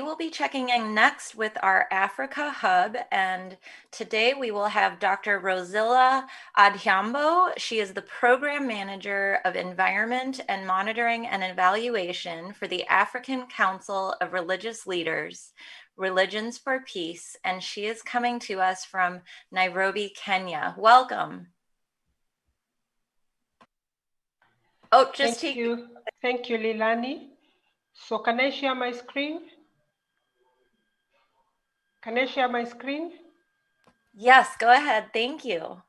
will be checking in next with our Africa Hub, and today we will have Dr. Rosilla Adhiambo. She is the Program Manager of Environment and Monitoring and Evaluation for the African Council of Religious Leaders, Religions for Peace, and she is coming to us from Nairobi, Kenya. Welcome. Oh, just Thank you, Lilani. So can I share my screen? Can I share my screen? Yes, go ahead. Thank you.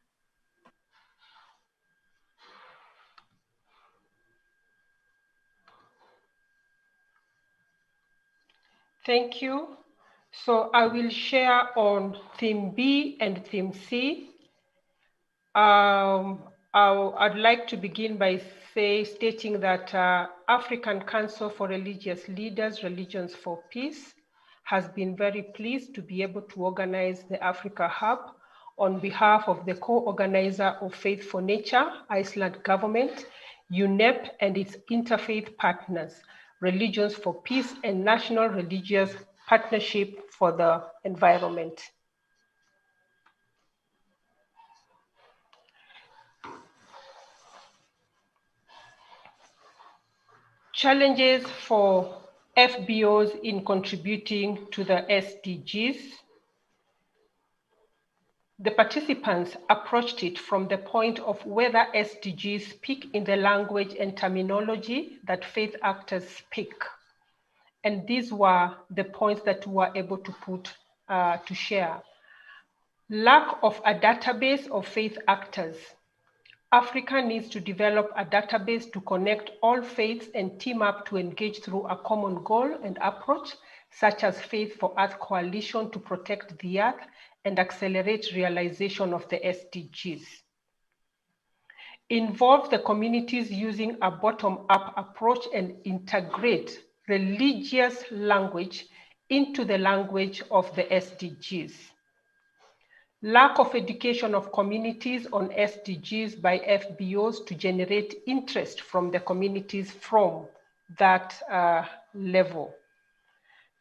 Thank you. So I will share on theme B and theme C. I'd like to begin by stating that African Council for Religious Leaders, Religions for Peace, has been very pleased to be able to organize the Africa Hub on behalf of the co-organizer of Faith for Nature, Iceland government, UNEP, and its interfaith partners, Religions for Peace and National Religious Partnership for the Environment. Challenges for FBOs in contributing to the SDGs. The participants approached it from the point of whether SDGs speak in the language and terminology that faith actors speak. And these were the points that we were able to put to share. Lack of a database of faith actors. Africa needs to develop a database to connect all faiths and team up to engage through a common goal and approach, such as Faith for Earth Coalition to protect the earth and accelerate realization of the SDGs. Involve the communities using a bottom-up approach and integrate religious language into the language of the SDGs. Lack of education of communities on SDGs by FBOs to generate interest from the communities from that level.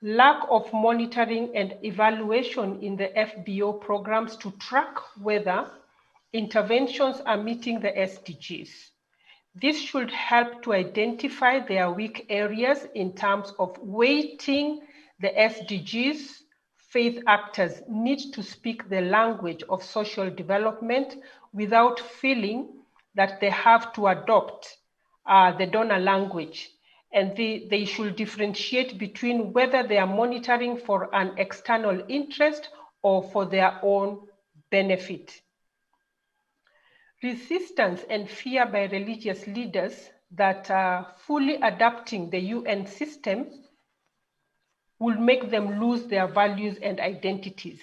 Lack of monitoring and evaluation in the FBO programs to track whether interventions are meeting the SDGs. This should help to identify their weak areas in terms of weighting the SDGs. Faith actors need to speak the language of social development without feeling that they have to adopt the donor language. And they should differentiate between whether they are monitoring for an external interest or for their own benefit. Resistance and fear by religious leaders that are fully adapting the UN system will make them lose their values and identities.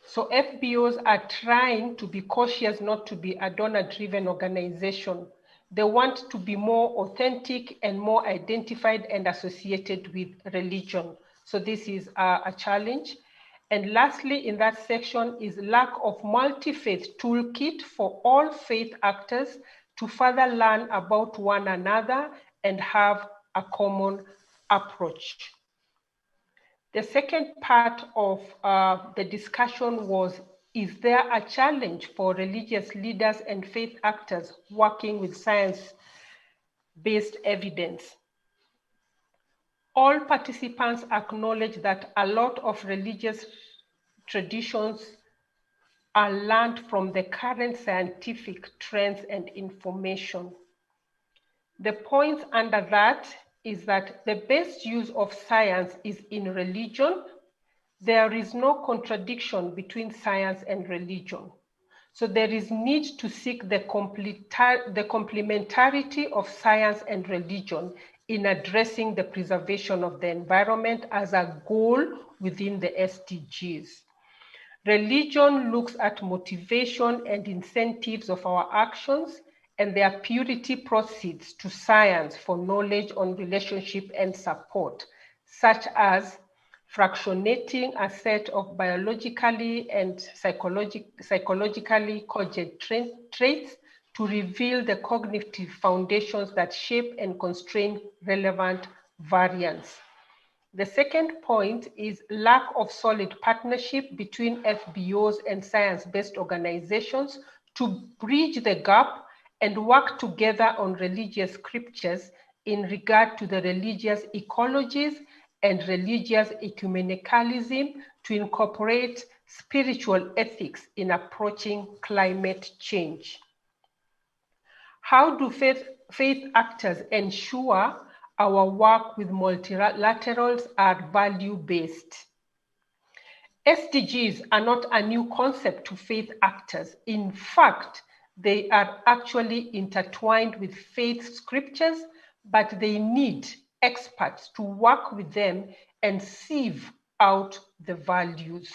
So FBOs are trying to be cautious not to be a donor-driven organization. They want to be more authentic and more identified and associated with religion. So this is a challenge. And lastly, in that section is lack of multi-faith toolkit for all faith actors to further learn about one another and have a common approach. The second part of the discussion was, is there a challenge for religious leaders and faith actors working with science-based evidence? All participants acknowledge that a lot of religious traditions are learned from the current scientific trends and information. The point under that is that the best use of science is in religion. There is no contradiction between science and religion. So there is need to seek the complementarity of science and religion in addressing the preservation of the environment as a goal within the SDGs. Religion looks at motivation and incentives of our actions, and their purity proceeds to science for knowledge on relationship and support, such as fractionating a set of biologically and psychologically cogent traits to reveal the cognitive foundations that shape and constrain relevant variants. The second point is lack of solid partnership between FBOs and science-based organizations to bridge the gap and work together on religious scriptures in regard to the religious ecologies and religious ecumenicalism to incorporate spiritual ethics in approaching climate change. How do faith actors ensure our work with multilaterals are value-based? SDGs are not a new concept to faith actors. In fact, they are actually intertwined with faith scriptures, but they need experts to work with them and sieve out the values.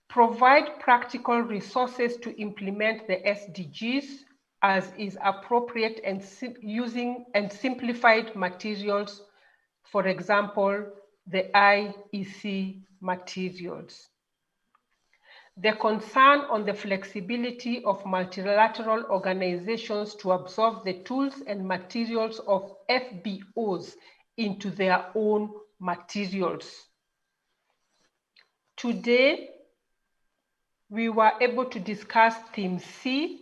Provide practical resources to implement the SDGs as is appropriate and using and simplified materials, for example, the IEC materials. The concern on the flexibility of multilateral organizations to absorb the tools and materials of FBOs into their own materials. Today, we were able to discuss theme C.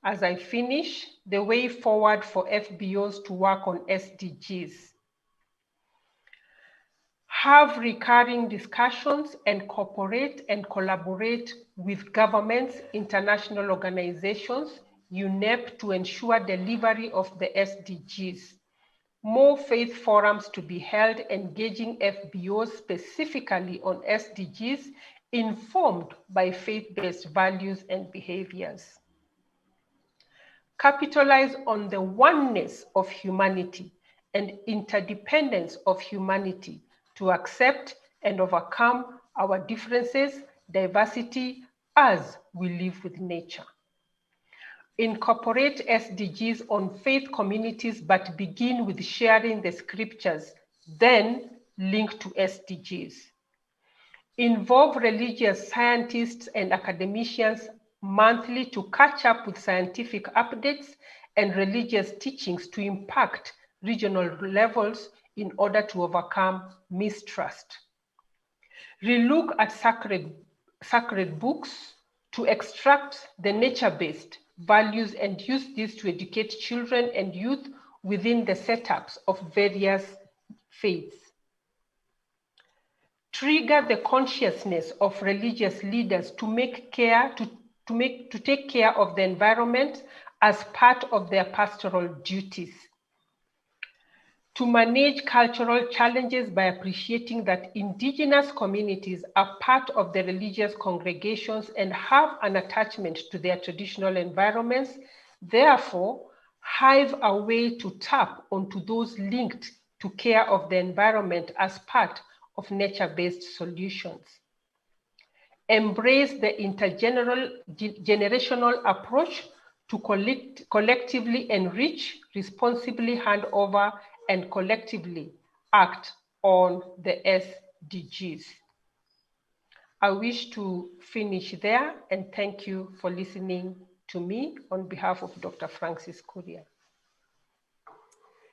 As I finish, the way forward for FBOs to work on SDGs. Have recurring discussions and cooperate and collaborate with governments, international organizations, UNEP to ensure delivery of the SDGs. More faith forums to be held engaging FBOs specifically on SDGs informed by faith-based values and behaviors. Capitalize on the oneness of humanity and interdependence of humanity to accept and overcome our differences, diversity, as we live with nature. Incorporate SDGs on faith communities, but begin with sharing the scriptures, then link to SDGs. Involve religious scientists and academicians monthly to catch up with scientific updates and religious teachings to impact regional levels in order to overcome mistrust. Relook at sacred books to extract the nature-based values and use these to educate children and youth within the setups of various faiths. Trigger the consciousness of religious leaders to take care of the environment as part of their pastoral duties. To manage cultural challenges by appreciating that indigenous communities are part of the religious congregations and have an attachment to their traditional environments. Therefore, have a way to tap onto those linked to care of the environment as part of nature-based solutions. Embrace the intergenerational approach to collectively enrich, responsibly hand over, and collectively act on the SDGs. I wish to finish there and thank you for listening to me on behalf of Dr. Francis Kuria.